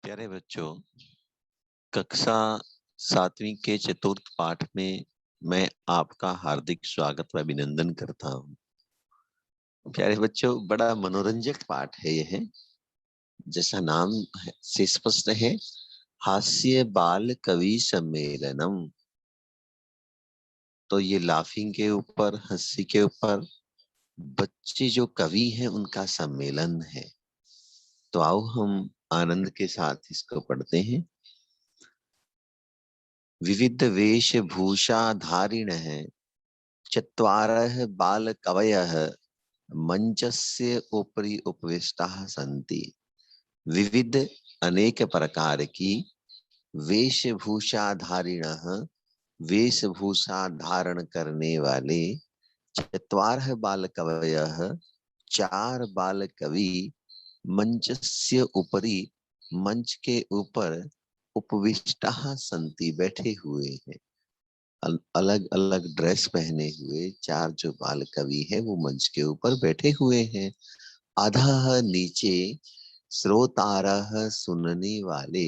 प्यारे बच्चों, कक्षा 7वीं के चतुर्थ पाठ में मैं आपका हार्दिक स्वागत व अभिनंदन करता हूँ। प्यारे बच्चों, बड़ा मनोरंजक पाठ है यह। जैसा नाम से स्पष्ट है, हास्य बाल कवि सम्मेलनम। तो ये लाफिंग के ऊपर, हंसी के ऊपर बच्चे जो कवि हैं उनका सम्मेलन है। तो आओ हम आनंद के साथ इसको पढ़ते हैं। विविध वेशभूषा धारिण है चत्वारः बालकवयः मंचस्य उपरि उपविष्टाः सन्ति। विविध अनेक प्रकार की वेशभूषा धारिणः, वेशभूषा धारण करने वाले, चत्वारः बालकवयः, चार बाल कवि, मंचस्य उपरि, मंच के ऊपर, उपविष्टाः सन्ति बैठे हुए हैं। अलग अलग ड्रेस पहने हुए चार जो बाल कवि है वो मंच के ऊपर बैठे हुए हैं। अधः नीचे श्रोतारः सुनने वाले,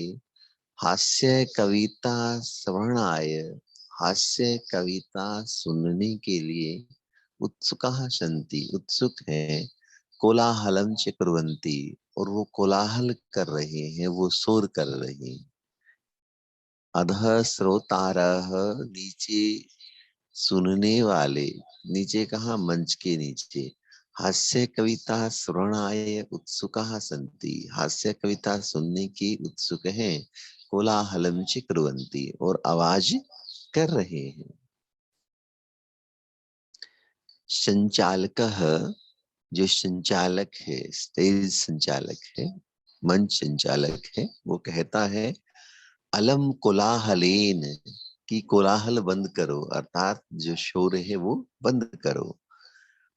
हास्य कविता श्रवणाय, हास्य कविता सुनने के लिए, उत्सुकाः सन्ति उत्सुक हैं, कोलाहलं च कुर्वन्ति और वो कोलाहल कर रहे हैं, वो शोर कर रहे हैं। अधः श्रोतारः नीचे सुनने वाले, नीचे कहा मंच के नीचे, हास्य कविता श्रवणाय उत्सुकाः सन्ति, हास्य कविता सुनने की उत्सुक हैं, कोलाहलं च कुर्वन्ति और आवाज कर रहे हैं। संचालकः, जो संचालक है, स्टेज संचालक है, मंच संचालक है, वो कहता है अलम कोलाहलेन, की कोलाहल बंद करो, अर्थात जो शोर है वो बंद करो।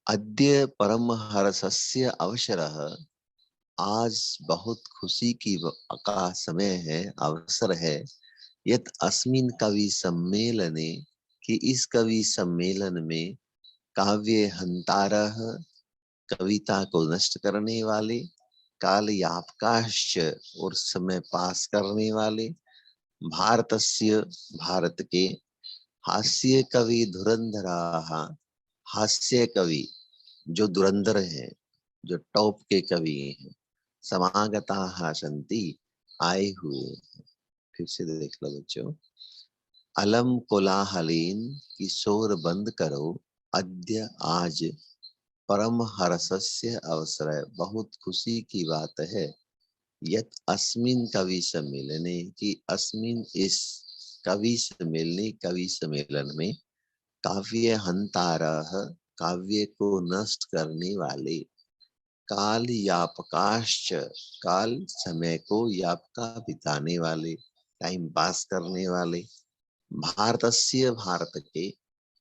अद्य परम हर्षस्य अवसरः, आज बहुत खुशी का समय है, अवसर है। यत अस्मिन् कवि सम्मेलने, कि इस कवि सम्मेलन में, काव्य हंतारः, कविता को नष्ट करने वाले, काल यापकाश्च और समय पास करने वाले, भारतस्य, भारत के, हास्य कवि धुरंधराः, हास्य कवि जो धुरंधर हैं, जो टॉप के कवि हैं, समागताः सन्ति, आए हुए। फिर से देख लो बच्चों, अलम कोलाहलेन, की शोर बंद करो, अद्य आज, परम हर्षस्य अवसर है, बहुत खुशी की बात है, यत अस्मिन कवि सम्मेलने, की अस्मिन इस कवि सम्मेलने, कवि सम्मेलन में, काव्य हंतारः, काव्य को नष्ट करने वाले, काल यापकाश्च, काल समय को यापका बिताने वाले, टाइम पास करने वाले, भारतस्य, भारत के,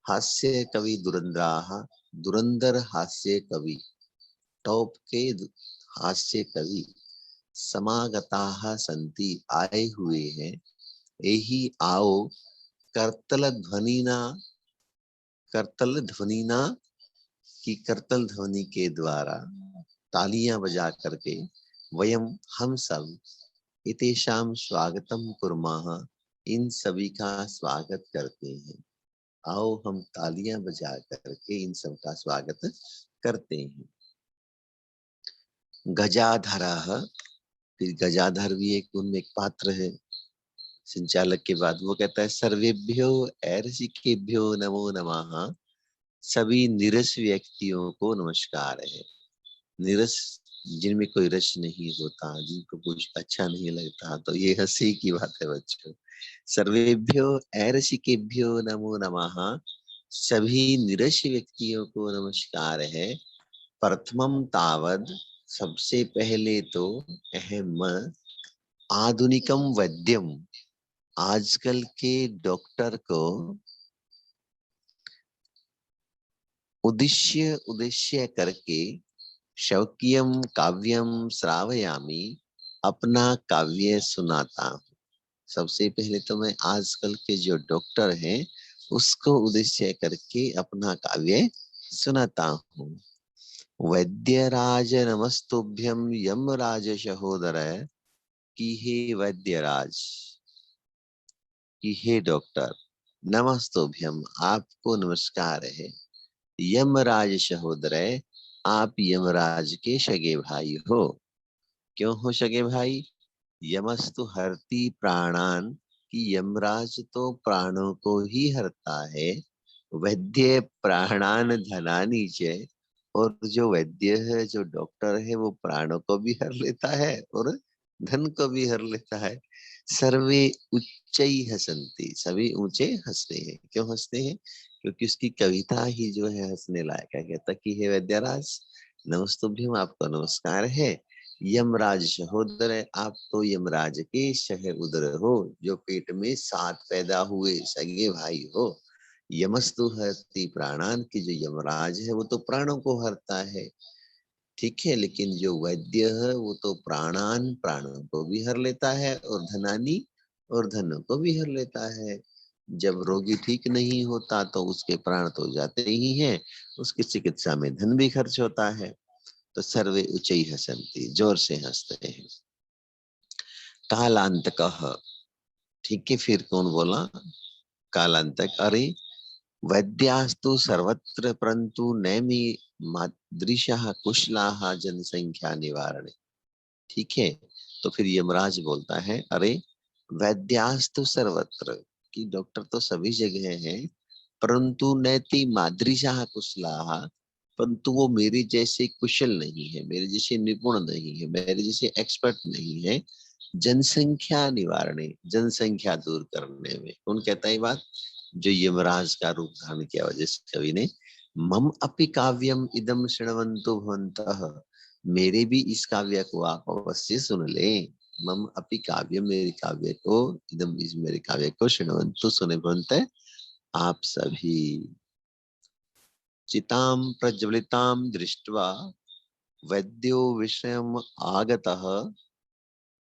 हास्य कवि धुरंधराः, धुरंधर हास्य कवि, टॉप के हास्य कवि, समागताः सन्ति, आए हुए हैं। यही आओ, करतल ध्वनिना, करतल ध्वनिना, की करतल ध्वनि के द्वारा, तालियां बजा करके, वयम हम सब, इतेषाम स्वागतम कुर्मः, इन सभी का स्वागत करते हैं। आओ हम तालियां बजा करके इन सब का स्वागत करते हैं। गजाधरः, फिर गजाधर भी एक उनमें एक पात्र है संचालक के बाद। वो कहता है सर्वेभ्यो ऐरसिकेभ्यो नमो नमः, सभी निरस व्यक्तियों को नमस्कार है। निरस, जिनमें कोई रस नहीं होता, जिनको कुछ अच्छा नहीं लगता, तो ये हंसी की बात है बच्चों। सर्वेभ्यो ऐरसिकेभ्यो नमो नमः, सभी निरस व्यक्तियों को नमस्कार है। प्रथमम तावद, सबसे पहले तो, अहम आधुनिकम वैद्यम, आजकल के डॉक्टर को, उद्देश्य उद्देश्य करके, शौकियम काव्यम श्रावयामी, अपना काव्य सुनाता हूँ। सबसे पहले तो मैं आजकल के जो डॉक्टर हैं उसको उद्देश्य करके अपना काव्य सुनाता हूँ। वैद्यराज नमस्तुभ्यम यमराज सहोदर, कि हे वैद्यराज, कि हे डॉक्टर, नमस्तोभ्यम, आपको नमस्कार है। यमराज सहोदरय, आप यमराज के सगे भाई हो। क्यों हो सगे भाई? यमस्तु हरति प्राणान, कि यमराज तो प्राणों को ही हरता है। वैद्य प्राणान धनानि च, और जो वैद्य है, जो डॉक्टर है, वो प्राणों को भी हर लेता है और धन को भी हर लेता है। सर्वे उच्चई हसंती, सभी ऊंचे हंसते हैं। क्यों हंसते हैं? क्योंकि उसकी कविता ही जो है हंसने लायक है। कहता कि हे वैद्यराज, नमस्तुभ्यम, आपको नमस्कार है। यमराज सहोदर है, आप तो यमराज के सहोदर हो, जो पेट में साथ पैदा हुए सगे भाई हो। यमस्तु हरति प्राणान, की जो यमराज है वो तो प्राणों को हरता है, ठीक है, लेकिन जो वैद्य है वो तो प्राणान, प्राणों को भी हर लेता है, और धनानी, और धनों को भी हर लेता है। जब रोगी ठीक नहीं होता तो उसके प्राण तो जाते ही हैं, उसकी चिकित्सा में धन भी खर्च होता है। तो सर्वे उच्चई हसंती, जोर से हंसते हैं। कालांतकः, ठीक है, फिर कौन बोला? कालांतक, अरे वैद्यास्तु सर्वत्र परंतु नैमि मादृशः कुशलाः जनसंख्या निवारणे। ठीक है, तो फिर यमराज बोलता है, अरे वैद्यास्तु सर्वत्र, कि डॉक्टर तो सभी जगह है, परंतु नैति मादृशः कुशलाः, परंतु वो मेरे जैसे कुशल नहीं है, मेरे जैसे निपुण नहीं है, मेरे जैसे एक्सपर्ट नहीं है जनसंख्या निवारणे, जनसंख्या दूर करने में। कौन कहता है ये बात? जो यमराज का रूप धारण किया जिस कवि ने। मम अपि काव्यम इदम शृण्वन्तु भवन्तः, मेरे भी इस काव्य को आप अवश्य सुन लें। मम अपि काव्यम, मेरे काव्य को, इदम, इस मेरे काव्य को शृण्वन्तु, सुने भवन्तः, आप सभी। चितां प्रज्वलितां दृष्ट्वा वैद्यो विषयम् आगतः,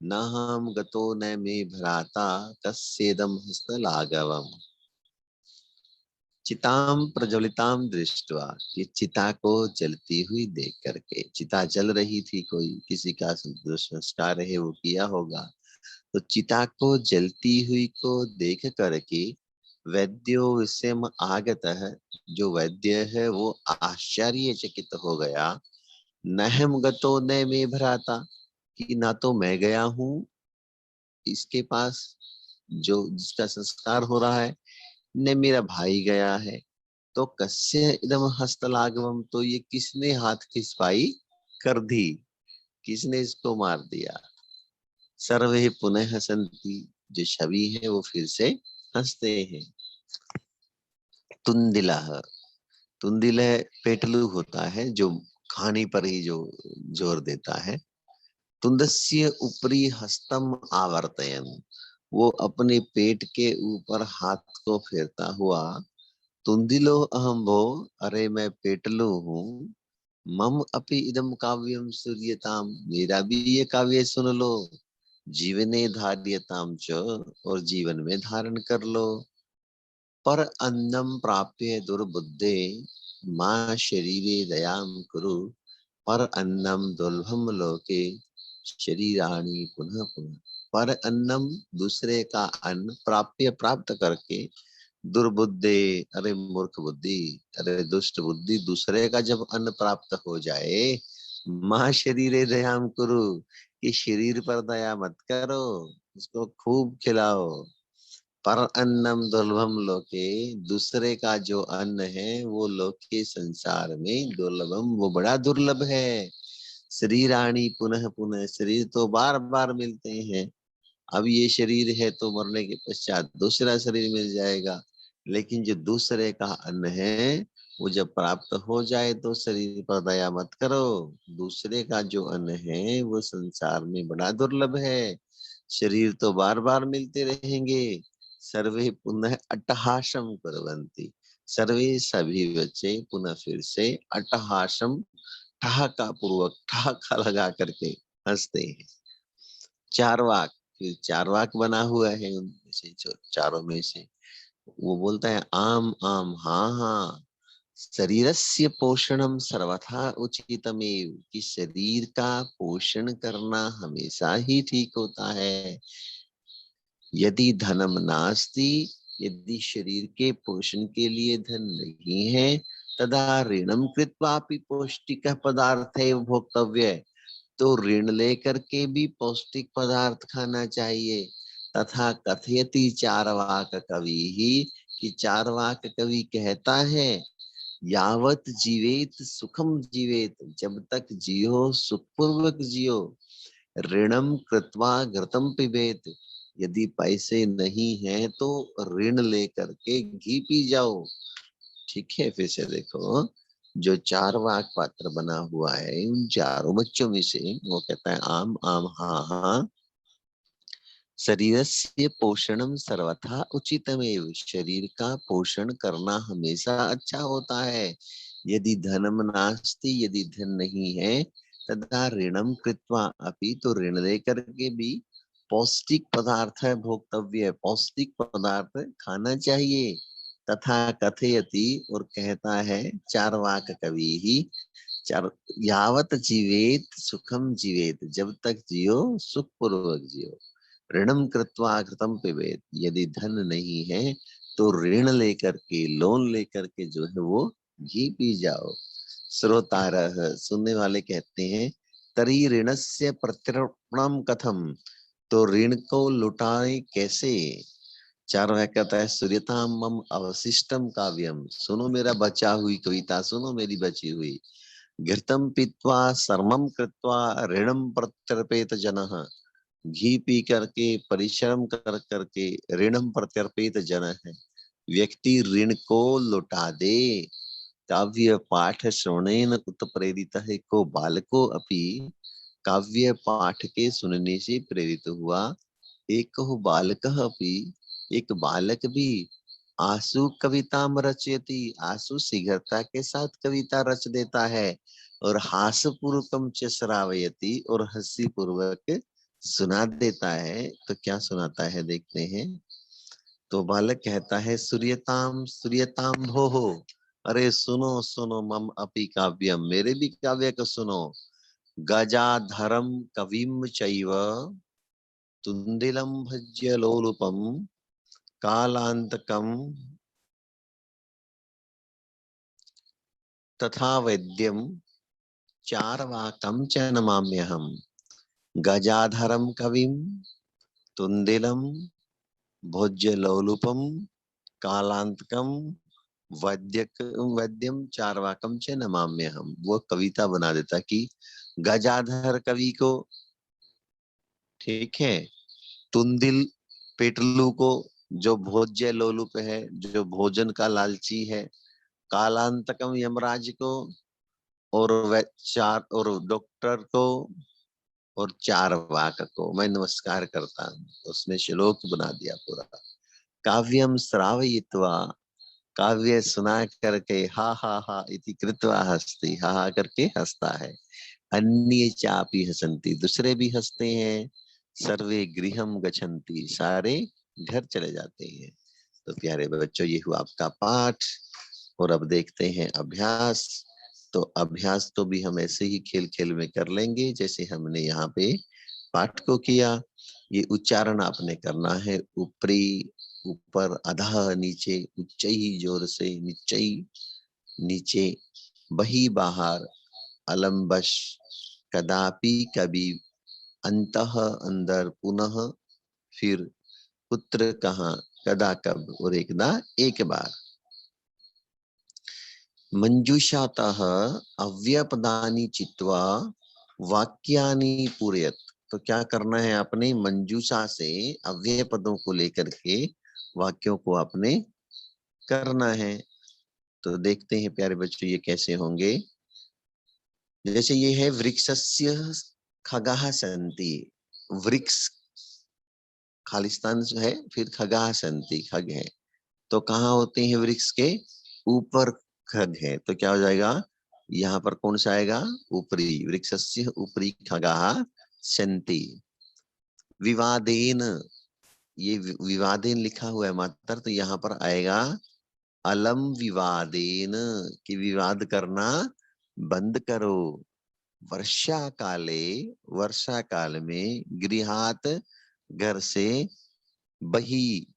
नाहं गतो न मे भ्राता कस्येदं हस्तलाघवम्। चिताम प्रज्वलिताम दृष्ट्वा, ये चिता को जलती हुई देख करके, चिता जल रही थी, कोई किसी का संस्कार है वो किया होगा, तो चिता को जलती हुई को देख करके वैद्यो विषम आगत है, जो वैद्य है वो आश्चर्यचकित हो गया। नहम गतो न मे भ्राता, कि ना तो मैं गया हूँ इसके पास जो जिसका संस्कार हो रहा है, ने मेरा भाई गया है। तो कस्य इदम हस्तलाघवम, तो ये किसने हाथ खिसपाई कर दी, किसने इसको मार दिया? सर्वे पुनः हसंती, जो छवि है वो फिर से हंसते हैं। तुंदिला, तुंदिल पेटलू होता है जो खाने पर ही जो जोर देता है। तुंदस्य ऊपरी हस्तम आवर्तयन, वो अपने पेट के ऊपर हाथ को फेरता हुआ, तुंदिलो अहम भो, अरे मैं पेटलू हूँ, मम अपि इदम काव्यम सूर्यताम, मेरा भी ये काव्य सुन लो, जीवने धार्यताम च, और जीवन में धारण कर लो। पर अन्नम प्राप्य दुर्बुद्धे, माँ शरीरे दयाम कुरु, पर अन्नम दुर्लभम लोके शरीराणि पुनः पुनः। पर अन्नम, दूसरे का अन्न, प्राप्य, प्राप्त करके, दुर्बुद्धे, अरे मूर्ख बुद्धि, अरे दुष्ट बुद्धि, दूसरे का जब अन्न प्राप्त हो जाए, माँ शरीरे दयाम कुरु, कि शरीर पर दया मत करो, उसको खूब खिलाओ। पर अन्नम दुर्लभम लोके, दूसरे का जो अन्न है वो लोके, संसार में, दुर्लभम, वो बड़ा दुर्लभ है। शरीराणि पुनः पुनः, शरीर तो बार बार मिलते हैं। अब ये शरीर है तो मरने के पश्चात दूसरा शरीर मिल जाएगा, लेकिन जो दूसरे का अन्न है वो जब प्राप्त हो जाए तो शरीर पर दया मत करो। दूसरे का जो अन्न है वो संसार में बड़ा दुर्लभ है। शरीर तो बार बार मिलते रहेंगे। सर्वे पुनः अट्टहासम कुर्वन्ति, सर्वे, सभी बच्चे, पुनः फिर से, अट्टहासम, ठहाका पूर्वक, ठहाका लगा करके हंसते हैं। चारवाक, फिर चारवाक बना हुआ है उनमें से, जो चारों में से, वो बोलता है आम आम, हाँ हाँ, शरीरस्य पोषणम सर्वथा उचितमेव, कि शरीर का पोषण करना हमेशा ही ठीक होता है। यदि धनम नास्ति, यदि शरीर के पोषण के लिए धन नहीं है, तदा ऋणम कृत्वापि पौष्टिक पदार्थ भोक्तव्य, तो ऋण लेकर के भी पौष्टिक पदार्थ खाना चाहिए। तथा कथयति चार्वाक कवि ही, कि चार्वाक कवि कहता है, यावत जीवेत सुखम जीवेत, जब तक जियो सुखपूर्वक जियो। ऋणम कृत्वा घृतम पिबेत, यदि पैसे नहीं है तो ऋण लेकर के घी पी जाओ। ठीक है, फिर से देखो, जो चार वाक पात्र बना हुआ है उन चारों बच्चों में से वो कहता है, आम आम हाँ हाँ, शरीरस्य पोषणम सर्वथा उचितमेव, शरीर का पोषण करना हमेशा अच्छा होता है। यदि धनम नास्ति, यदि धन नहीं है, तथा ऋणम कृत्वा अपि, तो ऋण लेकर के भी पौष्टिक पदार्थ है भोक्तव्य, पौष्टिक पदार्थ खाना चाहिए। तथा कथयति, और कहता है चार्वाक कवि ही, चार, यावत जीवेत सुखम जीवेत, जब तक जियो सुख पूर्वक जियो। ऋणम कृत्वा घृतम पिबेत, यदि धन नहीं है तो ऋण लेकर के, लोन लेकर के जो है वो घी पी जाओ। श्रोतारः, सुनने वाले कहते हैं, तरी ऋणस्य प्रत्यर्पणम कथम, तो ऋण को लुटाए कैसे। चार्वाक कहता है, सूर्यताम मम अवशिष्टम काव्यम, सुनो मेरा बचा हुई कविता, सुनो मेरी बची हुई। घृतम पीत्वा सर्मम कृत्वा ऋणम प्रत्यर्पेत जनः, घी पी करके, परिश्रम कर करके ऋणम प्रत्यर्पित जन है, व्यक्ति ऋण को लुटा दे। काव्य पाठ श्रवणेन कुत प्रेरित है, को बालको अपि, काव्य पाठ के सुनने से प्रेरित हुआ। एक बालक अपि, एक बालक भी, आंसू कविता रचयति, आंसू शीघ्रता के साथ कविता रच देता है। और हास्यपूर्वकम च श्रावयति, और हंसी पूर्वक सुना देता है। तो क्या सुनाता है देखते हैं। तो बालक कहता है, सूर्यताम सूर्यताम भोहो, अरे सुनो सुनो, मम अपि काव्यम, मेरे भी काव्य को सुनो। गजाधरम कविम चैव, तुंदिलम भज्य लोलुपम, कालांतकम तथा वैद्यम चार्वाकम च नमाम्यहम्। गजाधरम कविम, तुंदिलम भोज्य लोलुपम, कालांतकम वैद्यम चार्वाकम च नमाम्यहम्। वो कविता बना देता कि गजाधर कवि को, ठीक है, तुंदिल पेटलू को, जो भोज्य लोलुप है, जो भोजन का लालची है, कालांतकम यमराज को, और चार, और डॉक्टर को, और चारवाक को मैं नमस्कार करता हूँ। उसने श्लोक बना दिया पूरा। काव्यम श्रावयित्वा, काव्य सुना करके, हा हा हा इति कृत्वा हस्ति, हा हा करके हंसता है। अन्य चापि हसंती, दूसरे भी हंसते हैं। सर्वे गृहम गच्छन्ति, सारे घर चले जाते हैं। तो प्यारे बच्चों, ये हुआ आपका पाठ। और अब देखते हैं अभ्यास। तो अभ्यास तो भी हम ऐसे ही खेल खेल में कर लेंगे, जैसे हमने यहाँ पे पाठ को किया। ये उच्चारण आपने करना है, ऊपरी ऊपर, अधः नीचे, उच्चई जोर से, नीचई नीचे, बही बाहर, अलम्बश, कदापि कभी, अंतः अंदर, पुनः फिर, पुत्र कहाँ, कदा कब, और एकदा एक बार। मंजूषातः अव्यपदानि चित्वा वाक्यानि पूरयत, तो क्या करना है आपने, मंजूषा से अव्यय पदों को लेकर के वाक्यों को आपने करना है। तो देखते हैं प्यारे बच्चों ये कैसे होंगे। जैसे ये है, वृक्षस्य खगाः सन्ति, वृक्ष खालिस्तान जो है, फिर खगाः सन्ति, खग है, तो कहाँ होते हैं वृक्ष के ऊपर खग है, तो क्या हो जाएगा, यहाँ पर कौन सा आएगा, ऊपरी, वृक्षस्य ऊपरी खगाः सन्ति। विवादेन, ये विवादेन लिखा हुआ है मात्र, तो यहाँ पर आएगा अलम विवादेन, कि विवाद करना बंद करो। वर्षा काले, वर्षा काल में, गृहात, घर से, बही,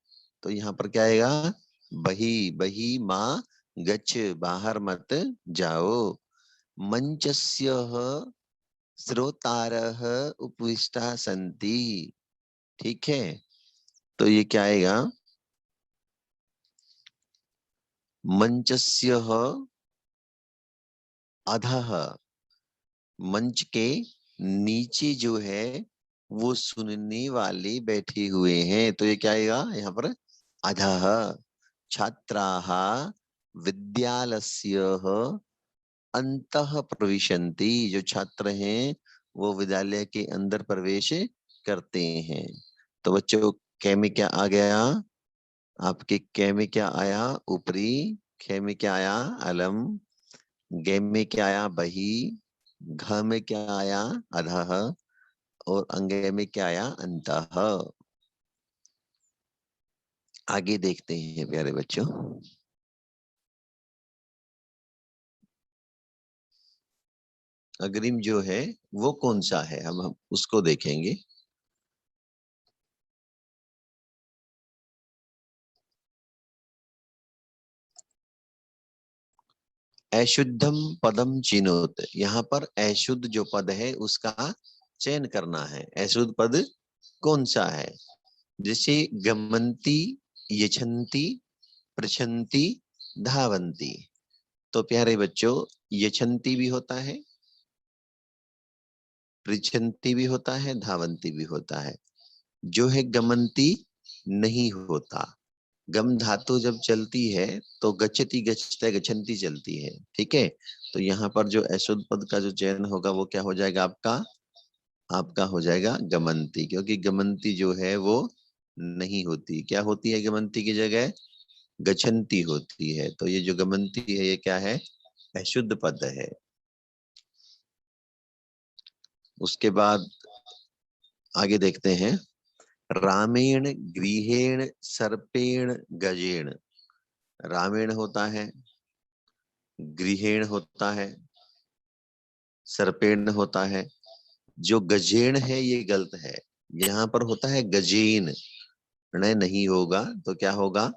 तो यहाँ पर क्या आएगा, बही, बही माँ गच्छ, बाहर मत जाओ। मंचस्य श्रोतारः उपविष्टा सन्ति, ठीक है। तो ये क्या आएगा, मंचस्य अधः, मंच के नीचे जो है वो सुनने वाले बैठे हुए हैं, तो ये क्या आएगा यहाँ पर, अधः। छात्राः विद्यालस्य अंतः प्रविशन्ति, जो छात्र हैं वो विद्यालय के अंदर प्रवेश करते हैं। तो बच्चों, कै में क्या आ गया, आपके कै में क्या आया, ऊपरी, खे में क्या आया, अलम, गे में क्या आया, बही, घ में क्या आया, अधः, और अंगे में क्या आया, अंतः। आगे देखते हैं प्यारे बच्चों। अग्रिम जो है वो कौन सा है, हम उसको देखेंगे। अशुद्धम पदम चिनोत, यहाँ पर अशुद्ध जो पद है उसका चयन करना है। अशुद्ध पद कौन सा है, जैसे गमंती, यछंती, प्रछंती, धावंती। तो प्यारे बच्चों, यछंती भी होता है, पृछंती भी होता है, धावंती भी होता है। जो है गमंती नहीं होता। गम धातु जब चलती है तो गच्छति गच्छते गच्छन्ति चलती है, ठीक है। तो यहाँ पर जो अशुद्ध पद का जो चयन होगा वो क्या हो जाएगा, आपका आपका हो जाएगा गमंती, क्योंकि गमंती जो है वो नहीं होती। क्या होती है गमंती की जगह, गच्छन्ति होती है। तो ये जो गमंती है ये क्या है, अशुद्ध पद है। उसके बाद आगे देखते हैं, रामेण गृहेण सर्पेण गजेण। रामेण होता है, गृहेण होता है, सर्पेण होता है। जो गजेण है ये गलत है, यहाँ पर होता है गजेन, प्रणय नहीं होगा तो क्या होगा,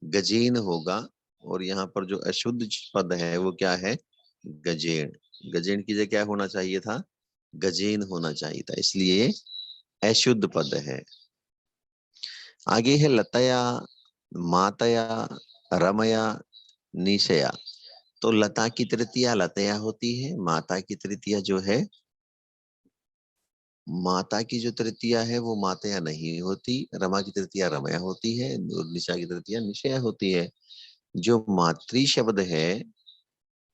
गजेन होगा। और यहाँ पर जो अशुद्ध पद है वो क्या है, गजेन। गजेन की जगह क्या होना चाहिए था, गजेन होना चाहिए था, इसलिए अशुद्ध पद है। आगे है लतया, मातया, रमया, निशया। तो लता की तृतीया लतया होती है, माता की तृतीया जो है, माता की जो तृतीया है वो मातया नहीं होती, रमा की तृतीया रमया होती है, और निशा की तृतीया निशया होती है। जो मातृ शब्द है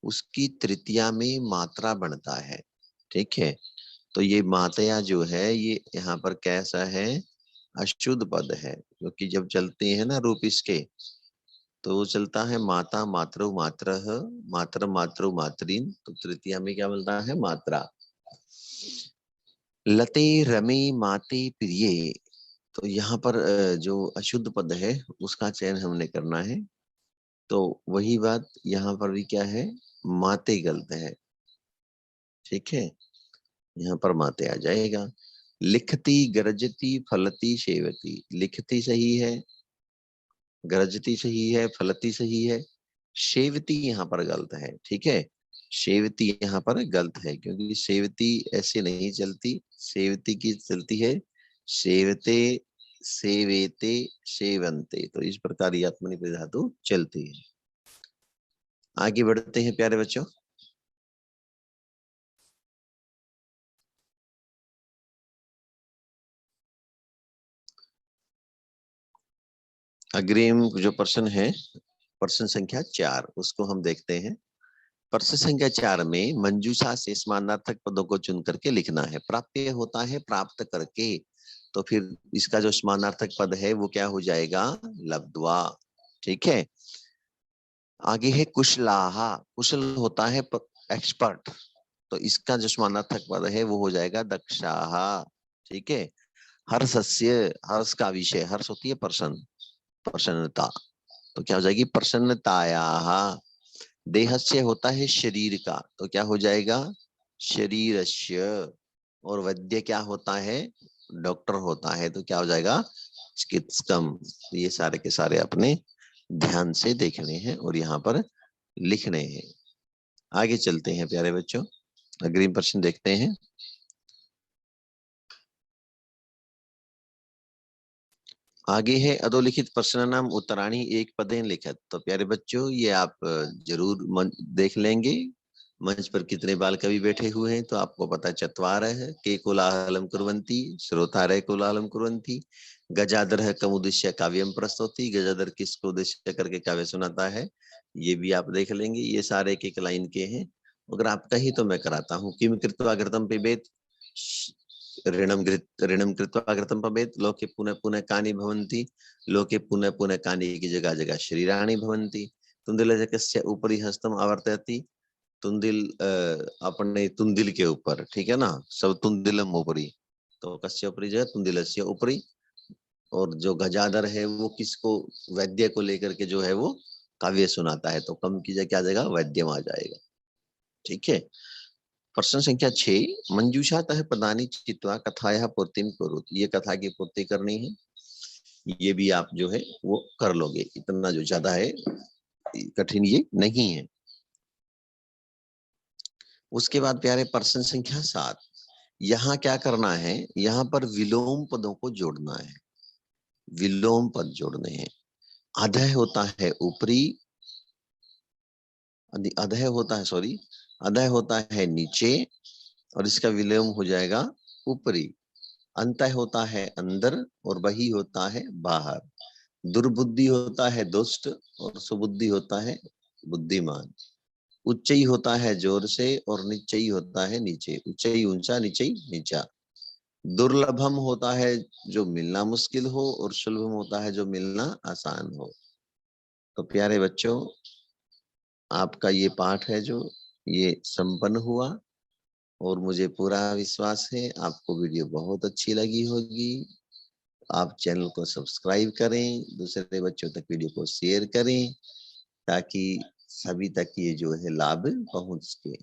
उसकी तृतीया में मात्रा बनता है, ठीक है। तो ये मातया जो है ये यहाँ पर कैसा है, अशुद्ध पद है, क्योंकि जब चलते हैं ना रूप इसके, तो वो चलता है माता, मातृ, मातरः, मातर, मातृ, मातरीन, तो तृतीया में क्या मिलता है, मात्रा। लते रमे माते प्रिय, तो यहाँ पर जो अशुद्ध पद है उसका चयन हमने करना है। तो वही बात यहाँ पर भी क्या है, माते गलत है, ठीक है। यहाँ पर माते आ जाएगा। लिखती, गरजती, फलती, सेवती। लिखती सही है, गरजती सही है, फलती सही है, सेवती यहाँ पर गलत है, ठीक है। सेवती यहाँ पर गलत है, क्योंकि सेवती ऐसे नहीं चलती, सेवती की चलती है सेवते, सेवेते, सेवंते, तो इस प्रकार ये आत्मनेपदी धातु चलती है। आगे बढ़ते हैं प्यारे बच्चों। अग्रिम जो प्रश्न है, प्रश्न संख्या 4, उसको हम देखते हैं। प्रश्न संख्या 4 में मंजूषा से समानार्थक पदों को चुन करके लिखना है। प्राप्य होता है प्राप्त करके, तो फिर इसका जो समानार्थक पद है वो क्या हो जाएगा, लब्ध्वा, ठीक है। आगे है कुशलाहा, कुशल होता है एक्सपर्ट, तो इसका जो समानार्थक पद है वो हो जाएगा दक्षाहा, ठीक है। हर्षस्य, हर्ष का विषय, हर्ष होती है प्रसन्न, प्रसन्नता, तो क्या हो जाएगी, प्रसन्नतायाः। देहस्य होता है शरीर का, तो क्या हो जाएगा, शरीरस्य। और वैद्य क्या होता है, डॉक्टर होता है, तो क्या हो जाएगा, चिकित्सकम। तो ये सारे के सारे अपने ध्यान से देखने हैं और यहाँ पर लिखने हैं। आगे चलते हैं प्यारे बच्चों, अग्रिम प्रश्न देखते हैं। आगे है अधोलिखित प्रश्न नाम उत्तराणी एक पदेन लिखत। तो प्यारे बच्चों ये आप जरूर देख लेंगे। मंच पर कितने बाल कवि बैठे हुए हैं, तो आपको पता चत्वारः है, के कोलाहलम कुर्वन्ति, श्रोतारः कोलाहलम कुर्वन्ति, गजाधर कमुद्दिश्य काव्यम प्रस्तौति, गजाधर किसको उद्देश्य करके काव्य सुनाता है, ये भी आप देख लेंगे। ये सारे एक एक लाइन के हैं। अगर आप कही तो मैं कराता हूँ। किम कृत्वा घृतं पिबेत, ऋणम कृत्वा घृतं पिबेत, लोके पुनः पुनः कानि भवन्ति, लोके पुनः पुनः कानि की जगह जगह श्रीराणी भवन्ति, तुंदिलजकस्य उपरि हस्तम आवर्तयति, तुंदिल अपने तुंदिल के ऊपर, ठीक है ना, सब तुंदिलम ऊपरी, तो कस्य ऊपरी जगह तुंदिलस्य ऊपरी। और जो गजाधर है वो किसको, वैद्य को लेकर के जो है वो काव्य सुनाता है, तो कम की जगह क्या जाएगा, वैद्यम आ जाएगा। ठीक है। प्रश्न संख्या 6, मंजूषातः पदानि चित्वा कथाया पूर्तिम करोतु। ये कथा की पूर्ति करनी है, ये भी आप जो है वो कर लोगे, इतना जो ज्यादा है कठिन ये नहीं है। उसके बाद प्यारे प्रश्न संख्या 7, यहाँ क्या करना है, यहाँ पर विलोम पदों को जोड़ना है, विलोम पद जोड़ने हैं। अधः होता है ऊपरी, अधः होता है, सॉरी, अधः होता है नीचे, और इसका विलोम हो जाएगा ऊपरी। अंतः होता है अंदर, और बही होता है बाहर। दुर्बुद्धि होता है दुष्ट, और सुबुद्धि होता है बुद्धिमान। उच्चई होता है जोर से, और नीचई होता है नीचे। उच्चई ऊंचा, नीचई नीचा। दुर्लभम होता है जो मिलना मुश्किल हो, और सुलभम होता है जो मिलना आसान हो। तो प्यारे बच्चों, आपका ये पाठ है जो ये संपन्न हुआ, और मुझे पूरा विश्वास है आपको वीडियो बहुत अच्छी लगी होगी। आप चैनल को सब्सक्राइब करें, दूसरे बच्चों तक वीडियो को शेयर करें, ताकि सभी तक ये जो है लाभ पहुंच सके।